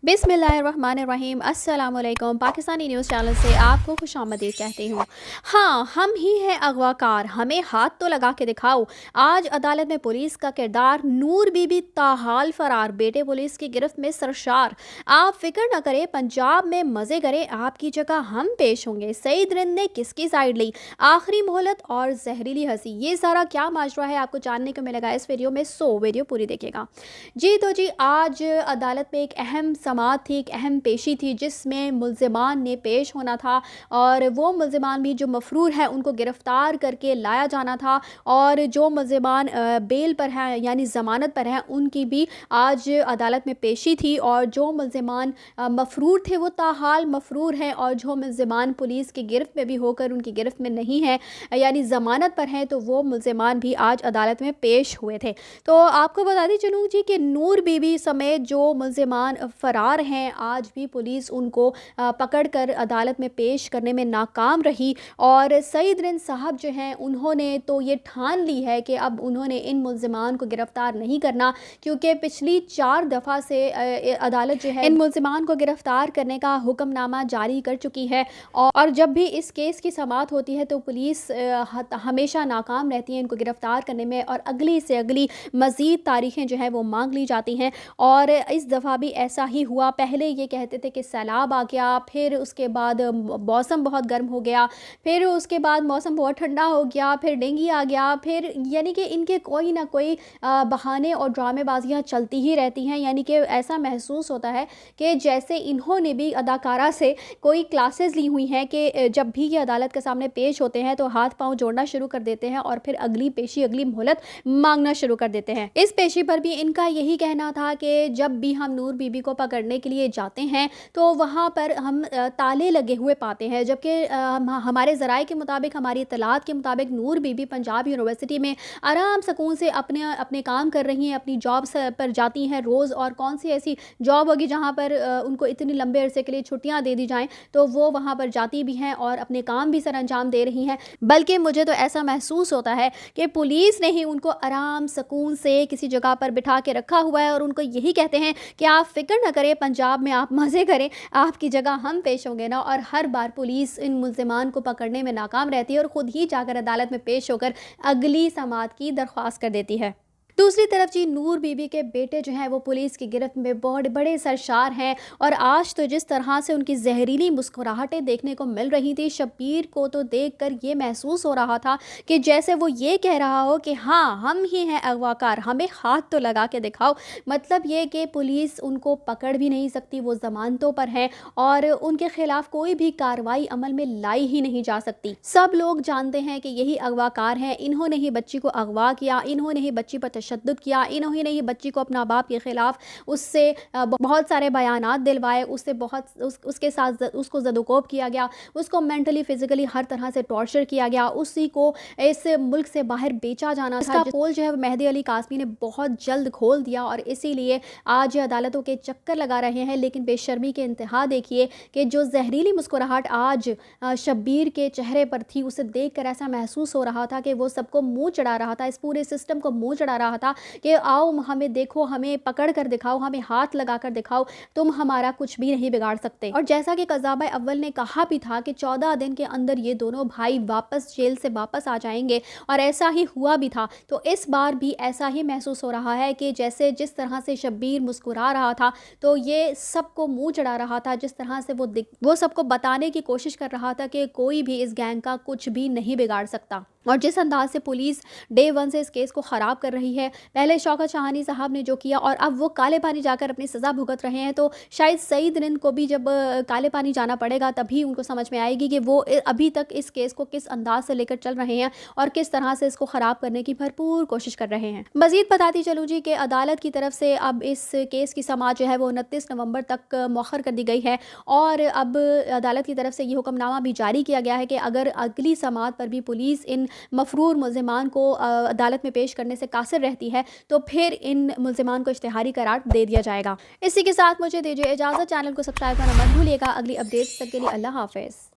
बिस्मिल्लाहिर्रहमानिर्रहीम। अस्सलामुअलैकुम। Pakistani news channel से आपको खुशामदीद कहती हूँ। हाँ, हम ही हैं अगवाकार, हमें हाथ तो लगा के दिखाओ। आज अदालत में पुलिस का किरदार, नूर बीबी ताहाल फरार, बेटे पुलिस की गिरफ्त में सरशार। आप फिक्र न करें, पंजाब में मज़े करें, आपकी जगह हम पेश होंगे। सईद रिंद ने किसकी साइड ली, आखिरी मोहलत और जहरीली हंसी, ये सारा क्या माजरा है आपको जानने को मिलेगा इस वीडियो में, सो वीडियो पूरी देखिएगा। जी आज अदालत में एक अहम समाअत थी, एक अहम पेशी थी जिसमें मुल्ज़िमान ने पेश होना था और वो मुल्ज़िमान भी जो मफरूर है उनको गिरफ़्तार करके लाया जाना था और जो मुल्ज़िमान बेल पर हैं यानी ज़मानत पर हैं उनकी भी आज अदालत में पेशी थी। और जो मुल्ज़िमान मफरूर थे वो ताहाल मफरूर हैं और जो मुल्ज़िमान पुलिस की गिरफ़्त में भी होकर उनकी गिरफ़्त में नहीं है यानी ज़मानत पर हैं तो वो मुल्ज़िमान भी आज अदालत में पेश हुए थे। तो आपको बताती चलूँ जी कि नूर बीबी समेत जो मुल्ज़िमान फ़रार हैं आज भी पुलिस उनको पकड़कर अदालत में पेश करने में नाकाम रही। और सईद रिंद साहब जो हैं उन्होंने तो ये ठान ली है कि अब उन्होंने इन मुल्ज़िमान को गिरफ़्तार नहीं करना, क्योंकि पिछली 4 दफ़ा से अदालत जो है इन मुल्ज़िमान को गिरफ़्तार करने का हुक्मनामा जारी कर चुकी है। और जब भी इस केस की समाअत होती है तो पुलिस हमेशा नाकाम रहती है इनको गिरफ़्तार करने में और अगली से अगली मज़ीद तारीखें जो है वो मांग ली जाती हैं। और इस दफ़ा भी ऐसा ही हुआ। पहले ये कहते थे कि सैलाब आ गया, फिर उसके बाद मौसम बहुत गर्म हो गया, फिर उसके बाद मौसम बहुत ठंडा हो गया, फिर डेंगू आ गया, फिर यानी कि इनके कोई ना कोई बहाने और ड्रामेबाजियाँ चलती ही रहती हैं। यानी कि ऐसा महसूस होता है कि जैसे इन्होंने भी अदाकारा से कोई क्लासेस ली हुई हैं कि जब भी ये अदालत के सामने पेश होते हैं तो हाथ पाँव जोड़ना शुरू कर देते हैं और फिर अगली पेशी अगली मोहलत मांगना शुरू कर देते हैं। इस पेशी पर भी इनका यही कहना था कि जब भी हम नूर बीबी को पकड़ने के लिए जाते हैं तो वहाँ पर हम ताले लगे हुए पाते हैं, जबकि हमारे ज़राए के मुताबिक, हमारी इत्तलात के मुताबिक नूर बीबी पंजाब यूनिवर्सिटी में आराम सुकून से अपने काम कर रही हैं, अपनी जॉब पर जाती हैं रोज़। और कौन सी ऐसी जॉब होगी जहाँ पर उनको इतनी लंबे अरसे के लिए छुट्टियाँ दे दी जाएँ, तो वो वहाँ पर जाती भी हैं और अपने काम भी सर अंजाम दे रही हैं। बल्कि मुझे तो ऐसा महसूस होता है कि पुलिस ने ही उनको आराम सुकून से किसी जगह पर बिठा के रखा हुआ है और उनको यही कहते हैं कि आप फिक्र न करें, पंजाब में आप मज़े करें, आपकी जगह हम पेश होंगे ना। और हर बार पुलिस इन मुल्ज़िमान को पकड़ने में नाकाम रहती है और ख़ुद ही जाकर अदालत में पेश होकर अगली समाअत की दरख्वास्त कर देती है। दूसरी तरफ जी नूर बीबी के बेटे जो हैं वो पुलिस की गिरफ्त में बहुत बड़े सरशार हैं और आज तो जिस तरह से उनकी जहरीली मुस्कुराहटें देखने को मिल रही थी, शब्बीर को तो देखकर ये महसूस हो रहा था कि जैसे वो ये कह रहा हो कि हाँ हम ही हैं अगवाकार, हमें हाथ तो लगा के दिखाओ। मतलब ये कि पुलिस उनको पकड़ भी नहीं सकती, वो ज़मानतों पर हैं और उनके खिलाफ कोई भी कार्रवाई अमल में लाई ही नहीं जा सकती। सब लोग जानते हैं कि यही अगवाकार हैं, इन्होंने ही बच्ची को अगवा किया, इन्होंने ही बच्ची पर तशद्दुद किया, इन्होंने ही बच्ची को अपना बाप के खिलाफ उससे बहुत सारे बयानात दिलवाए, उससे उसके साथ उसको ज़दोकोब किया गया, उसको मेंटली फिजिकली हर तरह से टॉर्चर किया गया, उसी को इस मुल्क से बाहर बेचा जाना था। इसका पोल जो है मेहदी अली कासमी ने बहुत जल्द खोल दिया और इसीलिए आज अदालतों के चक्कर लगा रहे हैं। लेकिन बेशर्मी के इंतहा देखिए कि जो जहरीली मुस्कुराहट आज शब्बीर के चेहरे पर थी, उसे देखकर ऐसा महसूस हो रहा था कि वो सबको मुंह चढ़ा रहा था, इस पूरे सिस्टम को मुंह चढ़ा रहा था कि आओ हमें देखो, हमें पकड़ कर दिखाओ, हमें हाथ लगा कर दिखाओ, तुम हमारा कुछ भी नहीं बिगाड़ सकते। और जैसा कि कज़ाबा अव्वल ने कहा भी था कि 14 दिन के अंदर ये दोनों भाई वापस जेल से वापस आ जाएंगे और ऐसा ही हुआ भी था। तो इस बार भी ऐसा ही महसूस हो रहा है कि जैसे जिस तरह से शब्बीर मुस्कुरा रहा था तो ये सबको मुंह चढ़ा रहा था, जिस तरह से वो सबको बताने की कोशिश कर रहा था कि कोई भी इस गैंग का कुछ भी नहीं बिगाड़ सकता। और जिस अंदाज से पुलिस डे 1 से इस केस को ख़राब कर रही है, पहले शौकत शाहानी साहब ने जो किया और अब वो काले पानी जाकर अपनी सज़ा भुगत रहे हैं, तो शायद सईद रिंद को भी जब काले पानी जाना पड़ेगा तभी उनको समझ में आएगी कि वो अभी तक इस केस को किस अंदाज से लेकर चल रहे हैं और किस तरह से इसको ख़राब करने की भरपूर कोशिश कर रहे हैं। मज़ीद बताती चलूँ जी कि अदालत की तरफ से अब इस केस की समाअत जो है वो 29 नवंबर तक मौखर कर दी गई है और अब अदालत की तरफ से ये हुक्मनामा भी जारी किया गया है कि अगर अगली समाअत पर भी पुलिस इन मफरूर मुल्ज़िमान को अदालत में पेश करने से कासिर रहती है तो फिर इन मुल्ज़िमान को इश्तिहारी करार दे दिया जाएगा। इसी के साथ मुझे दीजिए इजाज़त। चैनल को सब्सक्राइब करना मत भूलिएगा। अगली अपडेट्स तक के लिए अल्लाह हाफ़िज़।